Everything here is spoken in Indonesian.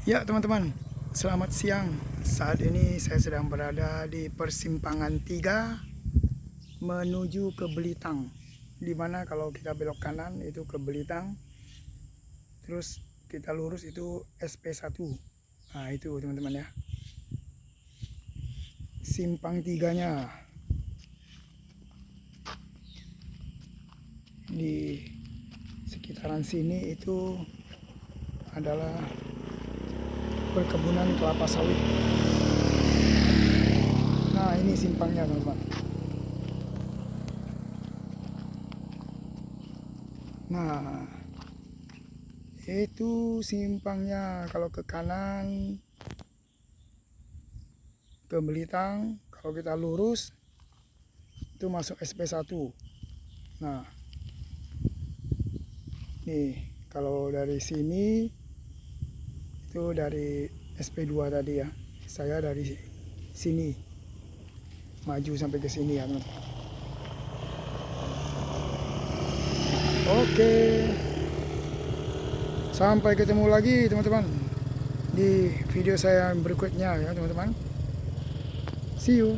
Ya teman-teman, selamat siang. Saat ini saya sedang berada di persimpangan 3 menuju ke Belitang. Dimana kalau kita belok kanan itu ke Belitang, terus kita lurus itu SP1. Nah itu teman-teman ya, simpang 3-nya. Di sekitaran sini itu adalah perkebunan kelapa sawit. Nah ini simpangnya teman-teman. Nah itu simpangnya. Kalau ke kanan ke Belitang, kalau kita lurus itu masuk SP1. Nah nih kalau dari sini itu dari SP2 tadi ya, saya dari sini maju sampai ke sini ya teman. Oke, sampai ketemu lagi teman-teman di video saya berikutnya ya teman-teman. See you.